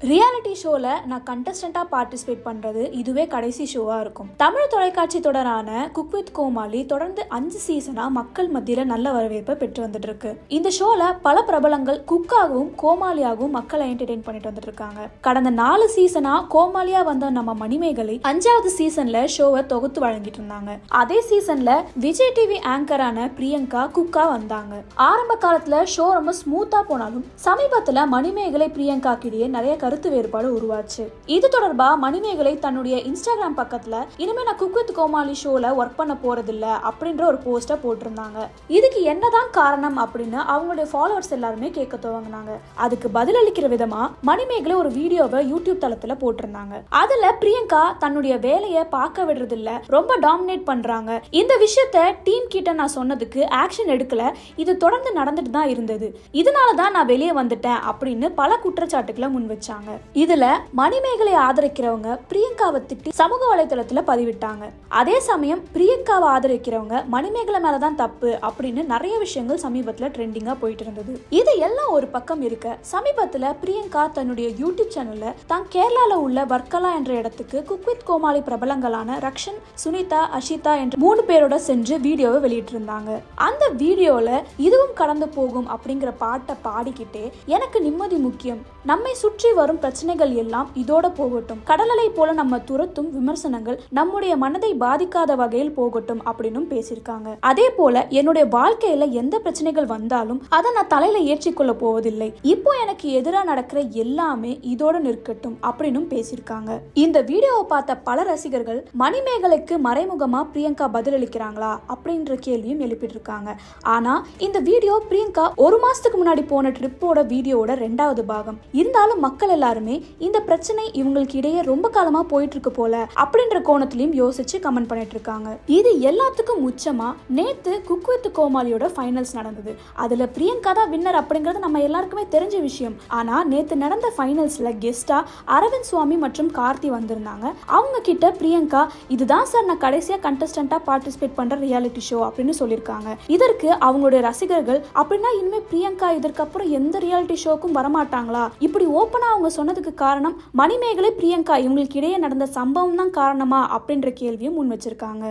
Reality ஷோல நான் கண்டஸ்டண்டா participate பண்றது இதுவே கடைசி ஷோவா இருக்கும். தமிழ் தொலைக்காட்சி தொடரான குக் வித் கோமாளி தொடர்ந்து 5 சீசனா மக்கள் மத்தியில நல்ல வரவேற்பை பெற்று வந்துட்டு இருக்கு. இந்த ஷோல பல பிரபலங்கள் குக்காகவும் கோமாளியாகவும் மக்களை என்டர்டெயின் பண்ணிட்டு வந்துட்டு இருக்காங்க. கடந்த 4 சீசனா கோமாளியா வந்த நம்ம மணிமேகலை 5வது சீசன்ல ஷோவை தொகுத்து வழங்கிட்டு இருந்தாங்க. அதே சீசன்ல விஜய் டிவி ஆங்கரான பிரியங்கா குக்கா வந்தாங்க. ஆரம்ப காலத்துல ஷோ ரொம்ப ஸ்மூத்தா போனாலும் சமீபத்துல மணிமேகலை பிரியங்கா கிடையே நிறைய கருத்து வேறுபாடு உருவாச்சு. இது தொடர்பா மணிமேகலை தன்னுடைய இன்ஸ்டாகிராம் பக்கத்துல இனிமே நான் குக் வித் கோமாளி ஷோல ஒர்க் பண்ண போறதில்ல அப்படின்ற ஒரு போஸ்ட போட்டிருந்தாங்க. இதுக்கு என்னதான் காரணம் அப்படின்னு அவங்களுடைய ஃபாலோவர்ஸ் எல்லாருமே கேட்க துவங்கினாங்க. அதுக்கு பதிலளிக்கிற விதமா மணிமேகலை ஒரு வீடியோவை யூடியூப் தளத்துல போட்டிருந்தாங்க. அதுல பிரியங்கா தன்னுடைய வேலையை பார்க்க விடுறது இல்ல, ரொம்ப டாமினேட் பண்றாங்க. இந்த விஷயத்த டீம் கிட்ட நான் சொன்னதுக்கு ஆக்ஷன் எடுக்கல, இது தொடர்ந்து நடந்துட்டு தான் இருந்தது, இதனாலதான் நான் வெளியே வந்துட்டேன் அப்படின்னு பல குற்றச்சாட்டுகளை முன் வச்சாங்க. இதுல மணிமேகலை ஆதரிக்கிறவங்க பிரியங்காவை திட்டி சமூக வலைதளத்துல பதிவிட்டாங்க. அதே சமயம் பிரியங்காவை ஆதரிக்கிறவங்க மணிமேகலை மேலதான் தப்பு அப்படின்னு நிறைய விஷயங்கள் சமீபத்துல ட்ரெண்டிங்கா போயிட்டு இருந்தது. இது எல்லாம் ஒரு பக்கம் இருக்க, சமீபத்துல பிரியங்கா தன்னுடைய யூடியூப் சேனல்ல தான் கேரளால உள்ள வர்க்கலா என்ற இடத்துக்கு குக் வித் கோமாளி பிரபலங்களான ரக்ஷன், சுனிதா, அஷிதா என்ற 3 பேரோட சென்று வீடியோவை வெளியிட்டு இருந்தாங்க. அந்த வீடியோல இதுவும் கடந்து போகும் அப்படிங்கிற பாட்டை பாடிக்கிட்டே எனக்கு நிம்மதி முக்கியம், நம்மை சுற்றி வரும் பிரச்சனைகள் எல்லாம் இதோட போகட்டும், கடலலை போல நம்ம துரத்தும் விமர்சனங்கள் நம்முடைய மனதை பாதிக்காத வகையில் போகட்டும் அப்படின்னு பேசியிருக்காங்க. அதே போல என்னுடைய வாழ்க்கையில எந்த பிரச்சனைகள் வந்தாலும் அதை நான் தலையில ஏற்றிக்கொள்ள போவதில்லை, இப்போ எனக்கு எதிராக நடக்கிற எல்லாமே இதோட நிற்கட்டும் அப்படின்னு பேசியிருக்காங்க. இந்த வீடியோவை பார்த்த பல ரசிகர்கள் மணிமேகலைக்கு மறைமுகமா பிரியங்கா பதிலளிக்கிறாங்களா அப்படின்ற கேள்வியும் எழுப்பிட்டு இருக்காங்க. ஆனா இந்த வீடியோ பிரியங்கா 1 மாசத்துக்கு முன்னாடி போன ட்ரிப்போட வீடியோட 2வது பாகம். இருந்தாலும் மக்கள் எல்லாருமே இந்த பிரச்சனை இவங்களுக்கு இடையே ரொம்ப காலமா போயிட்டு இருக்கு போல அப்படின்ற கோணத்திலையும் யோசிச்சு கமெண்ட் பண்ணிட்டு இருக்காங்க. இது எல்லாத்துக்கும் உச்சமா நேத்து குக் வித் கோமாளியோட ஃபைனல்ஸ் நடந்தது. அதுல பிரியங்கா தான் வின்னர் அப்படிங்கிறது நம்ம எல்லாருக்குமே தெரிஞ்ச விஷயம். ஆனா நேத்து நடந்த ஃபைனல்ஸ்ல கெஸ்டா அரவிந்த் சுவாமி மற்றும் கார்த்தி வந்திருந்தாங்க. அவங்க கிட்ட பிரியங்கா இதுதான் சார் நான் கடைசியா கண்டஸ்டண்டா பார்ட்டிசிபேட் பண்ற ரியாலிட்டி ஷோ அப்படின்னு சொல்லியிருக்காங்க. இதற்கு அவங்களுடைய ரசிகர்கள் அப்படின்னா இனிமே பிரியங்கா இதற்கப்புறம் எந்த ரியாலிட்டி ஷோக்கும் வரமாட்டாங்களா, இப்படி ஓப்பனா அவங்க சொன்னதுக்கு காரணம் மணிமேகலை பிரியங்கா இவங்களுக்கு இடையே நடந்த சம்பவம் தான் காரணமா அப்படின்ற கேள்வியும் முன் வச்சிருக்காங்க.